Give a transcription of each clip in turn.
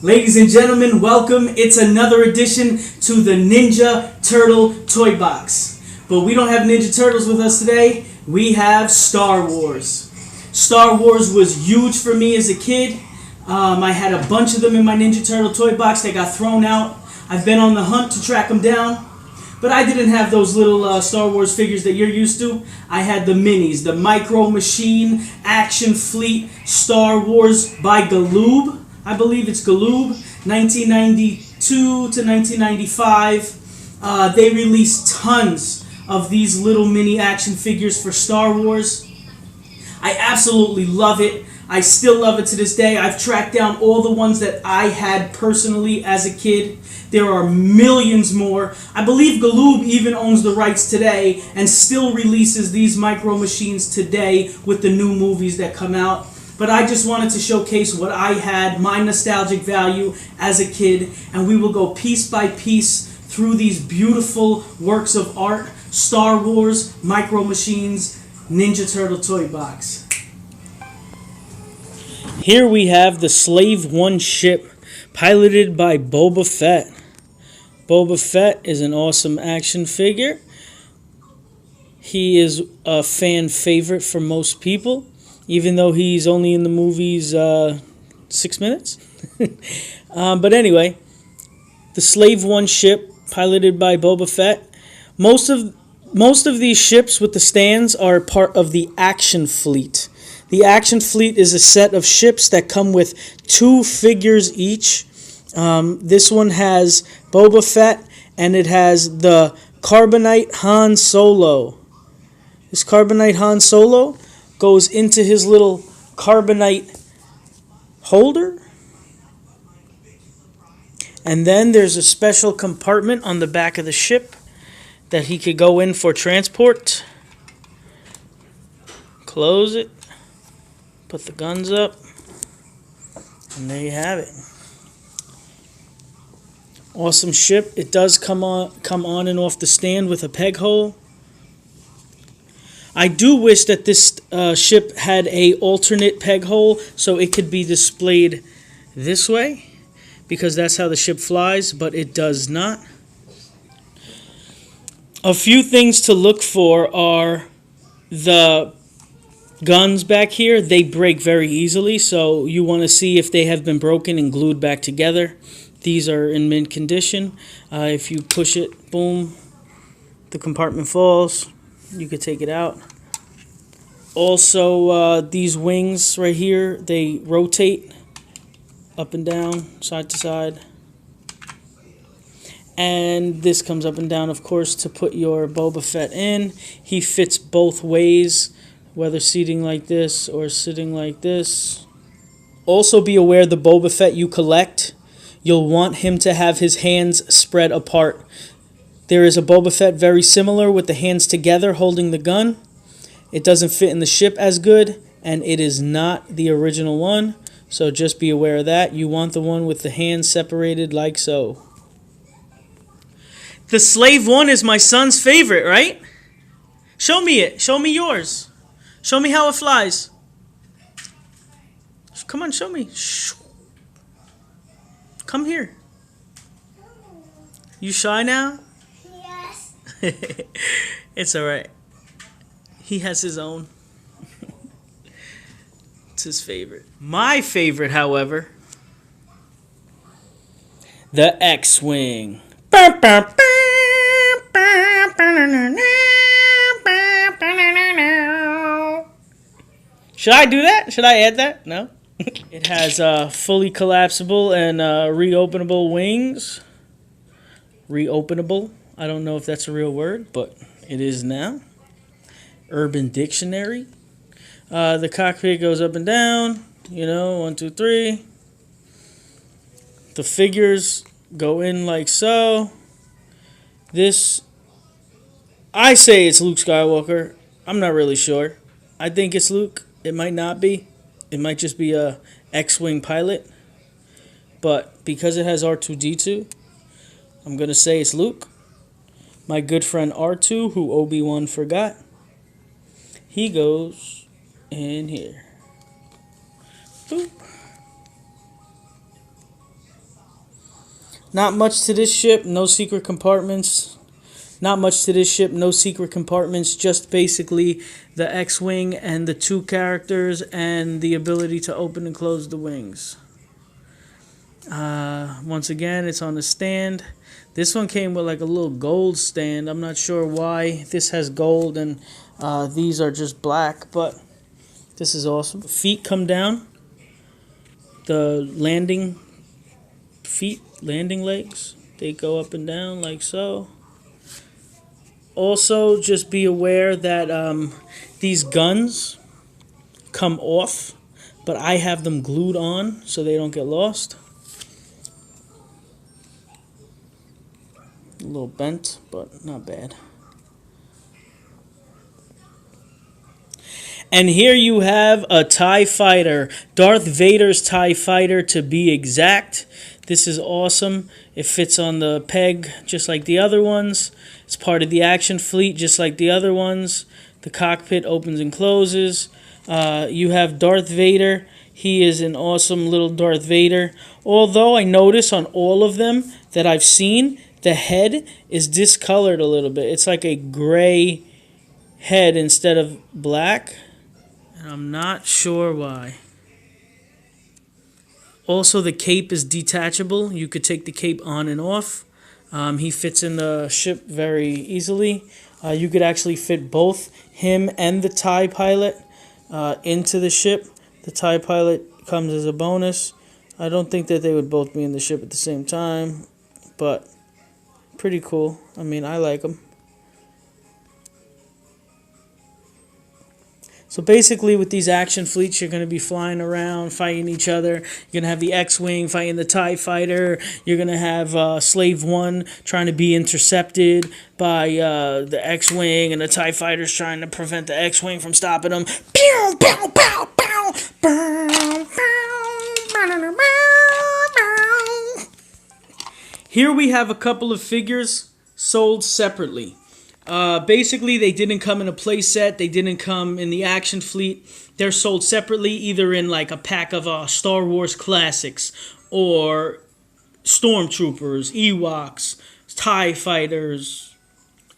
Ladies and gentlemen, welcome. It's another edition to the Ninja Turtle Toy Box. But we don't have Ninja Turtles with us today. We have Star Wars. Star Wars was huge for me as a kid. I had a bunch of them in my Ninja Turtle toy box. They got thrown out. I've been on the hunt to track them down. But I didn't have those little Star Wars figures that you're used to. I had the minis, the Micro Machine Action Fleet Star Wars by Galoob. I believe it's Galoob, 1992 to 1995. They released tons of these little mini action figures for Star Wars. I absolutely love it. I still love it to this day. I've tracked down all the ones that I had personally as a kid. There are millions more. I believe Galoob even owns the rights today and still releases these Micro Machines today with the new movies that come out. But I just wanted to showcase what I had, my nostalgic value as a kid, and we will go piece by piece through these beautiful works of art, Star Wars, Micro Machines, Ninja Turtle toy box. Here we have the Slave One ship, piloted by Boba Fett. Boba Fett is an awesome action figure. He is a fan favorite for most people, even though he's only in the movies 6 minutes. But anyway, the Slave One ship, piloted by Boba Fett. Most of these ships with the stands are part of the Action Fleet. The Action Fleet is a set of ships that come with 2 figures each. This one has Boba Fett, and it has the Carbonite Han Solo. This Carbonite Han Solo goes into his little carbonite holder. And then there's a special compartment on the back of the ship that he could go in for transport. Close it. Put the guns up. And there you have it. Awesome ship. It does come on and off the stand with a peg hole. I do wish that this ship had a alternate peg hole so it could be displayed this way, because that's how the ship flies, but it does not. A few things to look for are the guns back here. They break very easily, so you want to see if they have been broken and glued back together. These are in mint condition. If you push it, boom, the compartment falls. You could take it out. Also, these wings right here, they rotate up and down, side to side. And this comes up and down, of course, to put your Boba Fett in. He fits both ways, whether seating like this or sitting like this. Also be aware the Boba Fett you collect, you'll want him to have his hands spread apart. There is a Boba Fett very similar with the hands together holding the gun. It doesn't fit in the ship as good, and it is not the original one, so just be aware of that. You want the one with the hands separated like so. The Slave One is my son's favorite, right? Show me it. Show me yours. Show me how it flies. Come on, show me. Come here. You shy now? Yes. It's alright. He has his own. It's his favorite. My favorite, however, the X-Wing. Should I do that? Should I add that? No? It has fully collapsible and reopenable wings. Reopenable. I don't know if that's a real word, but it is now. Urban Dictionary. The cockpit goes up and down. 1, 2, 3. The figures go in like so. This, I say it's Luke Skywalker. I'm not really sure. I think it's Luke. It might not be. It might just be a X-Wing pilot. But because it has R2-D2, I'm going to say it's Luke. My good friend R2, who Obi-Wan forgot, he goes in here. Boop. Not much to this ship, no secret compartments. Not much to this ship, no secret compartments, just basically the X-Wing and the 2 characters and the ability to open and close the wings. Once again, it's on the stand. This one came with like a little gold stand. I'm not sure why this has gold and these are just black, but this is awesome. Feet come down. The landing feet, landing legs, they go up and down like so. Also, just be aware that these guns come off, but I have them glued on so they don't get lost. A little bent, but not bad. And here you have a TIE Fighter, Darth Vader's TIE Fighter to be exact. This is awesome. It fits on the peg just like the other ones. It's part of the action fleet just like the other ones. The cockpit opens and closes. You have Darth Vader. He is an awesome little Darth Vader. Although I notice on all of them that I've seen, the head is discolored a little bit. It's like a gray head instead of black. And I'm not sure why. Also, the cape is detachable. You could take the cape on and off. He fits in the ship very easily. You could actually fit both him and the TIE pilot into the ship. The TIE pilot comes as a bonus. I don't think that they would both be in the ship at the same time, but pretty cool. I mean, I like them. So basically with these action fleets, you're going to be flying around, fighting each other. You're going to have the X-Wing fighting the TIE Fighter. You're going to have Slave One trying to be intercepted by the X-Wing, and the TIE Fighter's trying to prevent the X-Wing from stopping them. Pew, pew, pew, pew, pew, pew. Here we have a couple of figures sold separately. Basically, they didn't come in a play set. They didn't come in the action fleet. They're sold separately, either in like a pack of Star Wars classics or Stormtroopers, Ewoks, TIE Fighters,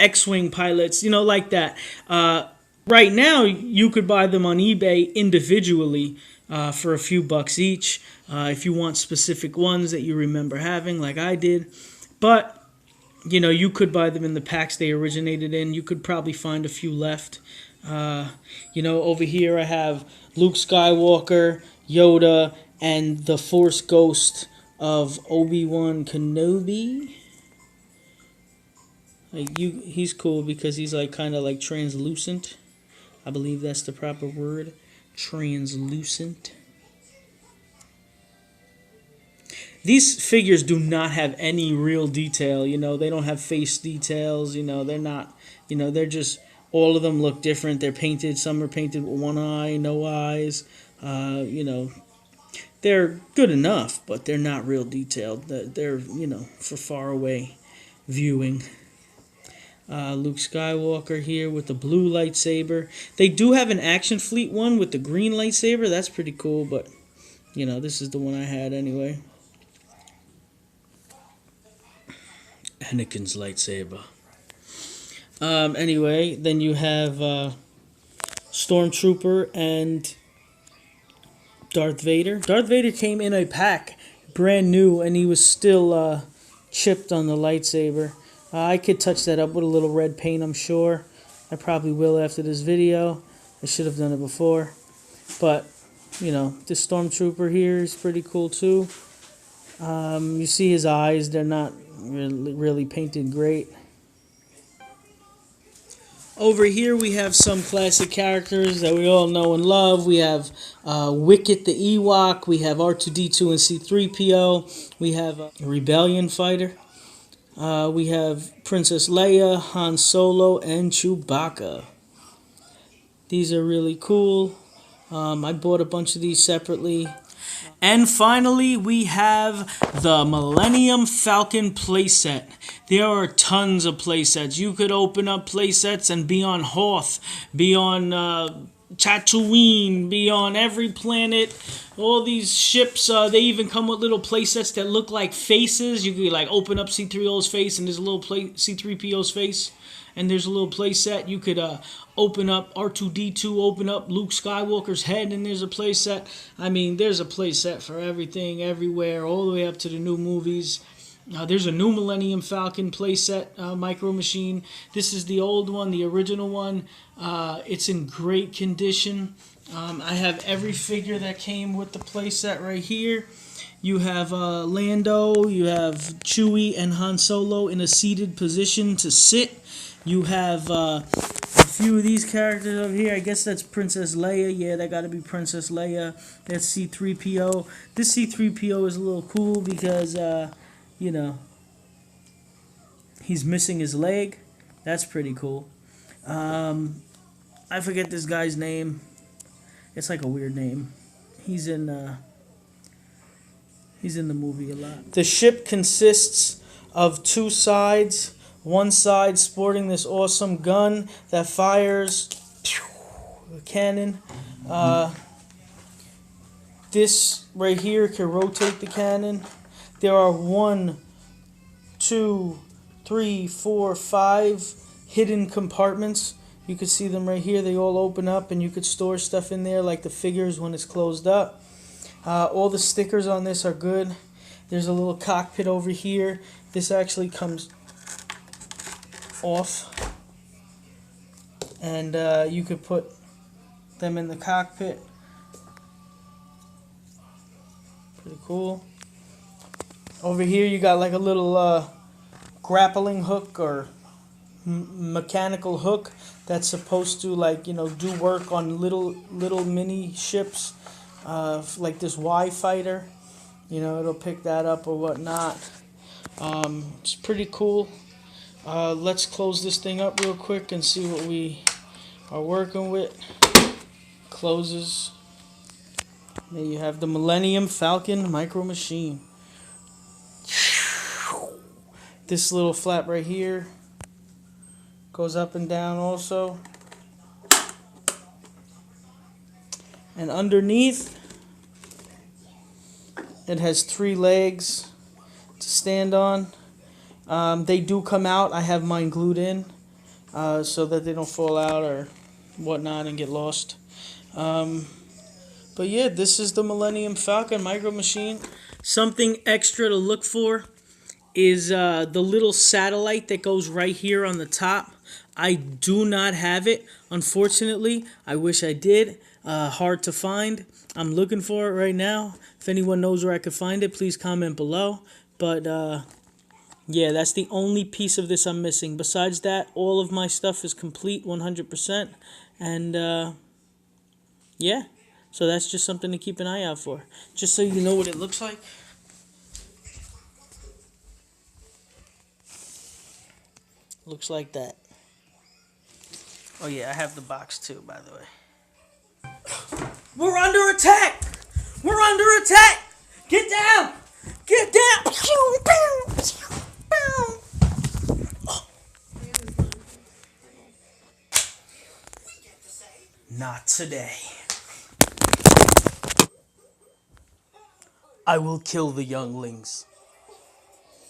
X-Wing pilots, you know, like that. Right now, you could buy them on eBay individually for a few bucks each if you want specific ones that you remember having, like I did. But you know, you could buy them in the packs they originated in. You could probably find a few left. You know, over here I have Luke Skywalker, Yoda, and the Force Ghost of Obi-Wan Kenobi. Like he's cool because he's like kind of like translucent. I believe that's the proper word. Translucent. These figures do not have any real detail, you know, they don't have face details, you know, they're not, you know, they're just, all of them look different. They're painted, some are painted with one eye, no eyes, you know, they're good enough, but they're not real detailed. They're, you know, for far away viewing. Luke Skywalker here with the blue lightsaber. They do have an action fleet one with the green lightsaber. That's pretty cool, but, you know, this is the one I had anyway. Anakin's lightsaber. Anyway, then you have Stormtrooper and Darth Vader. Darth Vader came in a pack, brand new, and he was still chipped on the lightsaber. I could touch that up with a little red paint, I'm sure. I probably will after this video. I should have done it before. But, you know, this Stormtrooper here is pretty cool too. You see his eyes, they're not really painted great. Over here we have some classic characters that we all know and love. We have Wicket the Ewok, we have R2-D2 and C-3PO, we have a Rebellion fighter, we have Princess Leia, Han Solo, and Chewbacca. These are really cool. I bought a bunch of these separately. And finally, we have the Millennium Falcon playset. There are tons of playsets. You could open up playsets and be on Hoth, be on Tatooine, be on every planet. All these ships, they even come with little playsets that look like faces. You could like open up C-3PO's face, and there's a little C-3PO's face, and there's a little playset. You could open up R2-D2, open up Luke Skywalker's head, and there's a playset. I mean, there's a playset for everything, everywhere, all the way up to the new movies. There's a new Millennium Falcon playset Micro Machine. This is the old one, the original one. It's in great condition. I have every figure that came with the playset right here. You have Lando, you have Chewie and Han Solo in a seated position to sit. You have a few of these characters over here. I guess that's Princess Leia. Yeah, that got to be Princess Leia. That's C-3PO. This C-3PO is a little cool because, you know, he's missing his leg. That's pretty cool. I forget this guy's name. It's like a weird name. He's in the movie a lot. The ship consists of two sides. One side sporting this awesome gun that fires a cannon. This right here can rotate the cannon. There are 1, 2, 3, 4, 5 hidden compartments. You can see them right here. They all open up, and you could store stuff in there like the figures when it's closed up. All the stickers on this are good. There's a little cockpit over here. This actually comes off, and you could put them in the cockpit. Pretty cool. Over here you got like a little grappling hook or mechanical hook that's supposed to, like, you know, do work on little mini ships, like this Y fighter. You know, it'll pick that up or whatnot. It's pretty cool. Let's close this thing up real quick and see what we are working with. Closes. There you have the Millennium Falcon Micro Machine. This little flap right here goes up and down also. And underneath, it has 3 legs to stand on. They do come out. I have mine glued in so that they don't fall out or whatnot and get lost. But yeah, this is the Millennium Falcon Micro Machine. Something extra to look for is the little satellite that goes right here on the top. I do not have it, unfortunately. I wish I did. Hard to find. I'm looking for it right now. If anyone knows where I could find it, please comment below. But yeah, that's the only piece of this I'm missing. Besides that, all of my stuff is complete 100%. And yeah, so that's just something to keep an eye out for. Just so you know what it looks like. Looks like that. Oh yeah, I have the box too, by the way. We're under attack! We're under attack! Get down! Get down! Not today. I will kill the younglings.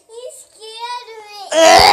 You scared me.